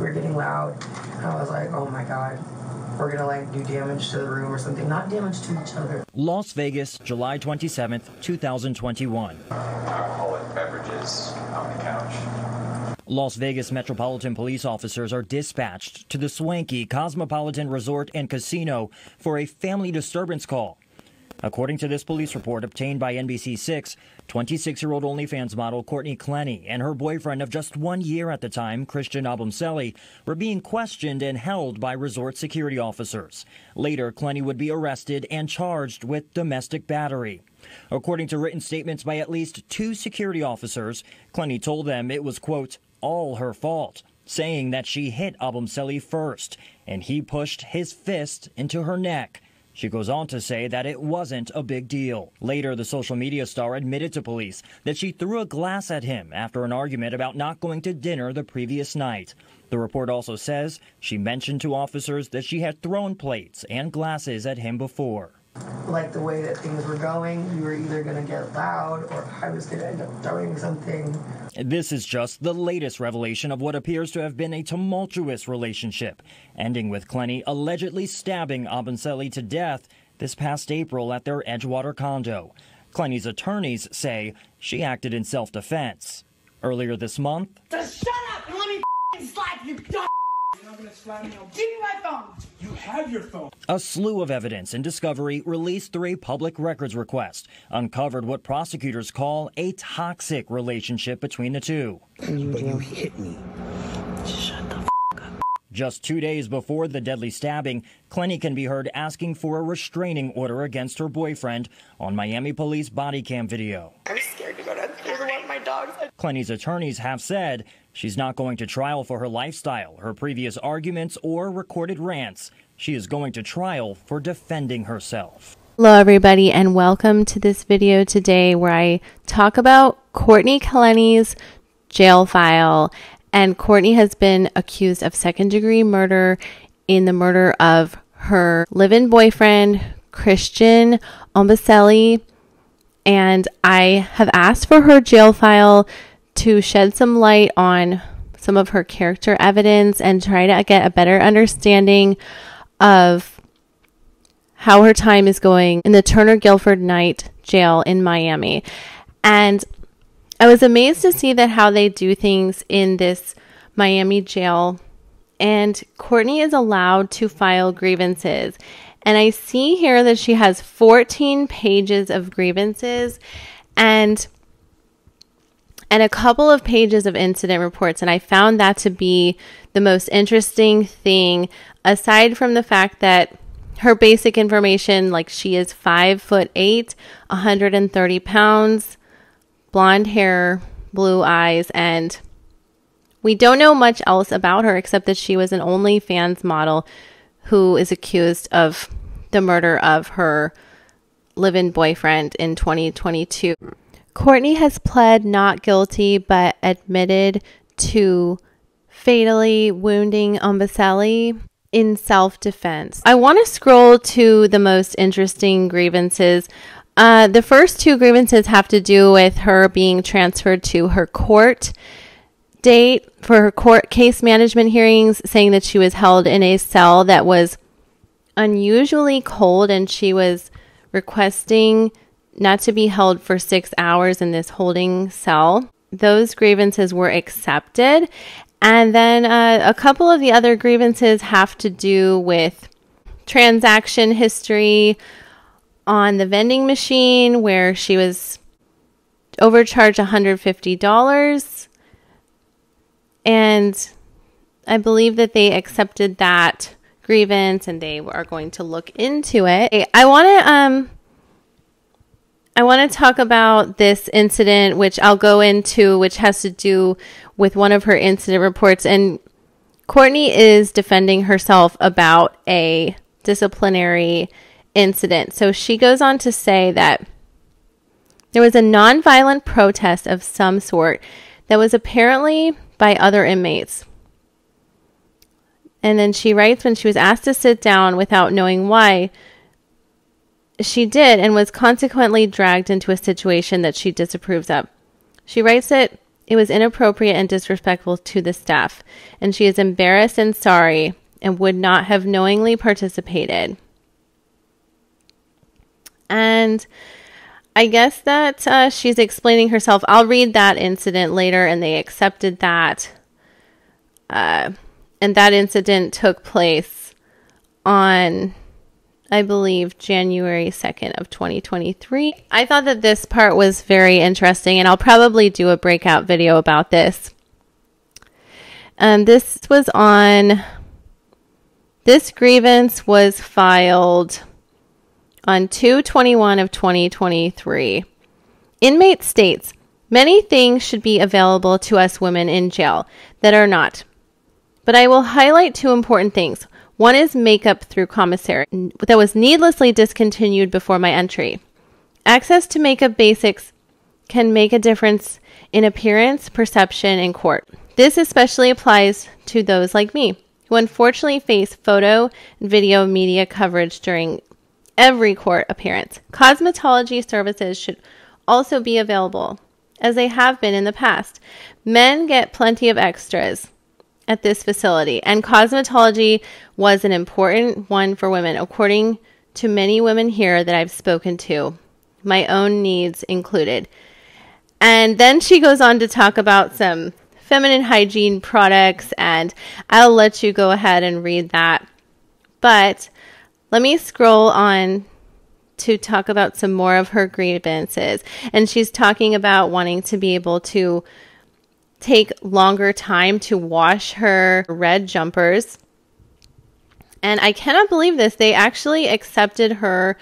We're getting loud. And I was like, oh my God, we're gonna like do damage to the room or something. Not damage to each other. Las Vegas, July 27th, 2021. Alcoholic beverages on the couch. Las Vegas Metropolitan Police officers are dispatched to the swanky Cosmopolitan Resort and Casino for a family disturbance call. According to this police report obtained by NBC6, 26-year-old OnlyFans model Courtney Clenney and her boyfriend of just 1 year at the time, Christian Obumseli, were being questioned and held by resort security officers. Later, Clenney would be arrested and charged with domestic battery. According to written statements by at least 2 security officers, Clenney told them it was, quote, all her fault, saying that she hit Obumseli first and he pushed his fist into her neck. She goes on to say that it wasn't a big deal. Later, the social media star admitted to police that she threw a glass at him after an argument about not going to dinner the previous night. The report also says she mentioned to officers that she had thrown plates and glasses at him before. Like the way that things were going, we were either going to get loud or I was going to end up throwing something. This is just the latest revelation of what appears to have been a tumultuous relationship, ending with Clenney allegedly stabbing Obumseli to death this past April at their Edgewater condo. Clenney's attorneys say she acted in self-defense. Earlier this month, just shut up and let me slap you, dumb. You're not gonna slap me. Give me my phone. You have your phone. a slew of evidence and discovery released through a public records request uncovered what prosecutors call a toxic relationship between the two. But you hit me. Shut the f*** up. Just 2 days before the deadly stabbing, Clenney can be heard asking for a restraining order against her boyfriend on Miami police body cam video. I'm scared to go downstairs and walk my dogs. Clenney's attorneys have said she's not going to trial for her lifestyle, her previous arguments, or recorded rants. She is going to trial for defending herself. Hello everybody and welcome to this video today where I talk about Courtney Clenney's jail file. And Courtney has been accused of second-degree murder in the murder of her live-in boyfriend, Christian Obumseli. And I have asked for her jail file to shed some light on some of her character evidence and try to get a better understanding of how her time is going in the Turner Guilford Night jail in Miami. And I was amazed to see that how they do things in this Miami jail. And Courtney is allowed to file grievances. And I see here that she has 14 pages of grievances and a couple of pages of incident reports. And I found that to be the most interesting thing, aside from the fact that her basic information, like she is 5'8", 130 pounds, blonde hair, blue eyes, and we don't know much else about her except that she was an OnlyFans model who is accused of the murder of her live-in boyfriend in 2022. Courtney has pled not guilty but admitted to fatally wounding Obumseli in self-defense. I want to scroll to the most interesting grievances. The first two grievances have to do with her being transferred to her court date for her court case management hearings, saying that she was held in a cell that was unusually cold and she was requesting not to be held for 6 hours in this holding cell. Those grievances were accepted. And then a couple of the other grievances have to do with transaction history on the vending machine where she was overcharged $150. And I believe that they accepted that grievance and they are going to look into it. I want to talk about this incident, which I'll go into, which has to do with one of her incident reports. And Courtney is defending herself about a disciplinary incident. So she goes on to say that there was a nonviolent protest of some sort that was apparently by other inmates. And then she writes, when she was asked to sit down without knowing why, she did and was consequently dragged into a situation that she disapproves of. She writes that It was inappropriate and disrespectful to the staff, and she is embarrassed and sorry and would not have knowingly participated. And I guess that she's explaining herself. I'll read that incident later, and they accepted that. And that incident took place on, I believe, January 2nd of 2023. I thought that this part was very interesting, and I'll probably do a breakout video about this. This grievance was filed on 2/21 of 2023. Inmate states, many things should be available to us women in jail that are not. But I will highlight two important things. One is makeup through commissary that was needlessly discontinued before my entry. Access to makeup basics can make a difference in appearance perception in court. This especially applies to those like me, who unfortunately face photo and video media coverage during every court appearance. Cosmetology services should also be available, as they have been in the past. Men get plenty of extras at this facility, and cosmetology was an important one for women, according to many women here that I've spoken to, my own needs included. And then she goes on to talk about some feminine hygiene products, and I'll let you go ahead and read that. But let me scroll on to talk about some more of her grievances. And she's talking about wanting to be able to take longer time to wash her red jumpers. And I cannot believe this. They actually accepted her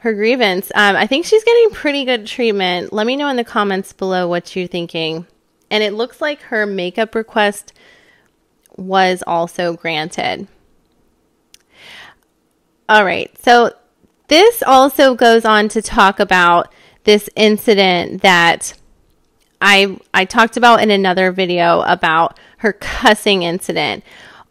grievance. I think she's getting pretty good treatment. Let me know in the comments below what you're thinking. And it looks like her makeup request was also granted. All right. So this also goes on to talk about this incident that I talked about in another video about her cussing incident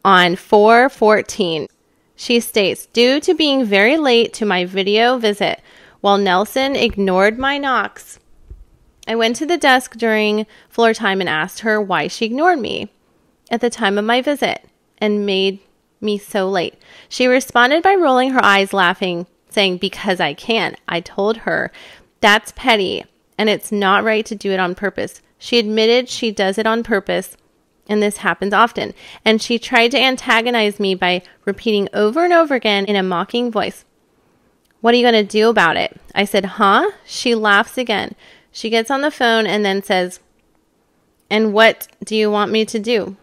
on 4/14. She states, due to being very late to my video visit while Nelson ignored my knocks, I went to the desk during floor time and asked her why she ignored me at the time of my visit and made me so late. She responded by rolling her eyes, laughing, saying, because I can. I told her, that's petty, and it's not right to do it on purpose. She admitted she does it on purpose, and this happens often. And she tried to antagonize me by repeating over and over again in a mocking voice, what are you going to do about it? I said, huh? She laughs again. She gets on the phone and then says, and what do you want me to do?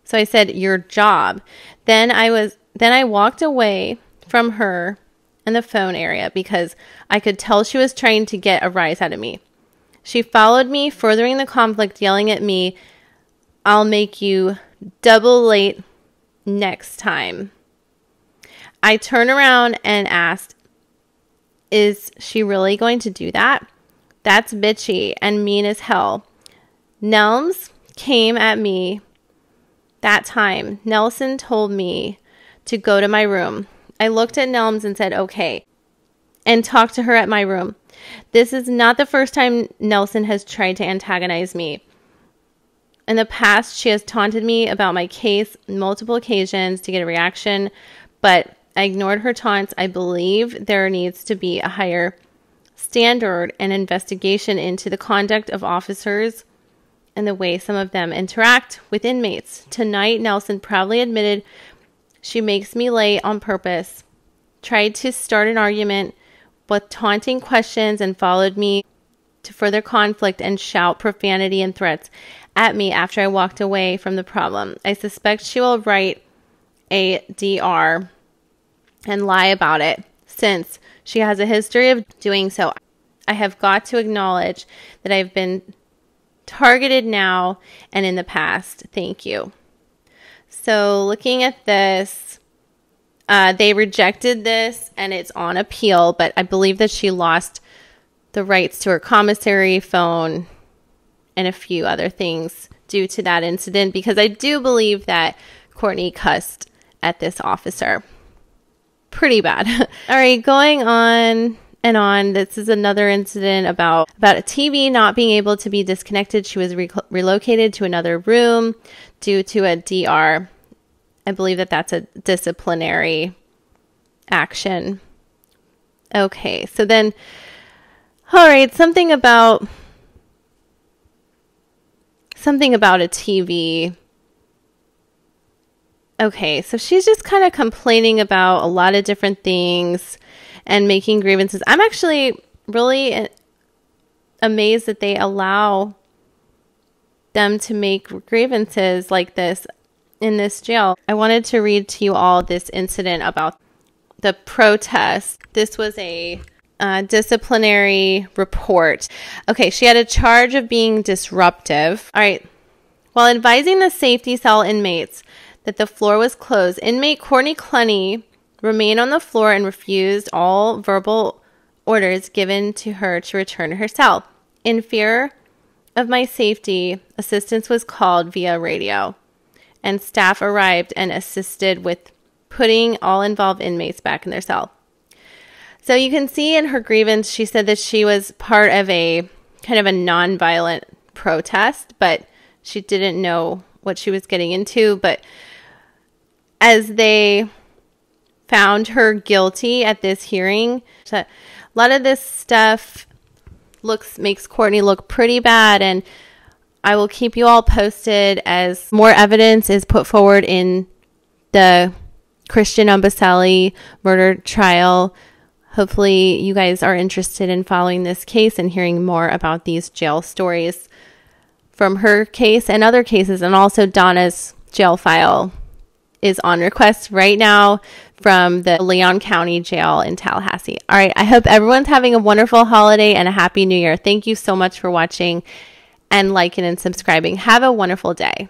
So I said, your job. Then I walked away from her in the phone area because I could tell she was trying to get a rise out of me. She followed me, furthering the conflict, yelling at me, I'll make you double late next time. I turned around and asked, is she really going to do that? That's bitchy and mean as hell. Nelms came at me that time. Nelson told me to go to my room. I looked at Nelms and said, okay, and talked to her at my room. This is not the first time Nelson has tried to antagonize me. In the past, she has taunted me about my case on multiple occasions to get a reaction, but I ignored her taunts. I believe there needs to be a higher standard and investigation into the conduct of officers and the way some of them interact with inmates. Tonight, Nelson proudly admitted she makes me late on purpose, tried to start an argument with taunting questions, and followed me to further conflict and shout profanity and threats at me after I walked away from the problem. I suspect she will write a DR and lie about it since she has a history of doing so. I have got to acknowledge that I've been targeted now and in the past. Thank you. So looking at this, they rejected this and it's on appeal, but I believe that she lost the rights to her commissary phone and a few other things due to that incident, because I do believe that Courtney cussed at this officer. Pretty bad. All right, going on and on. This is another incident about a TV not being able to be disconnected. She was relocated to another room due to a DR. I believe that that's a disciplinary action. Okay, so then, all right, something about a TV. Okay, so she's just kind of complaining about a lot of different things and making grievances. I'm actually really amazed that they allow them to make grievances like this in this jail. I wanted to read to you all this incident about the protest. This was a disciplinary report. Okay, she had a charge of being disruptive. All right. While advising the safety cell inmates that the floor was closed, inmate Courtney Clenney remained on the floor and refused all verbal orders given to her to return to her cell. In fear of my safety, assistance was called via radio, and staff arrived and assisted with putting all involved inmates back in their cell. So you can see in her grievance, she said that she was part of a kind of a nonviolent protest, but she didn't know what she was getting into. But as they found her guilty at this hearing, a lot of this stuff makes Courtney look pretty bad, and I will keep you all posted as more evidence is put forward in the Christian Obumseli murder trial. Hopefully you guys are interested in following this case and hearing more about these jail stories from her case and other cases. And also Donna's jail file is on request right now from the Leon County Jail in Tallahassee. All right, I hope everyone's having a wonderful holiday and a happy new year. Thank you so much for watching and liking and subscribing. Have a wonderful day.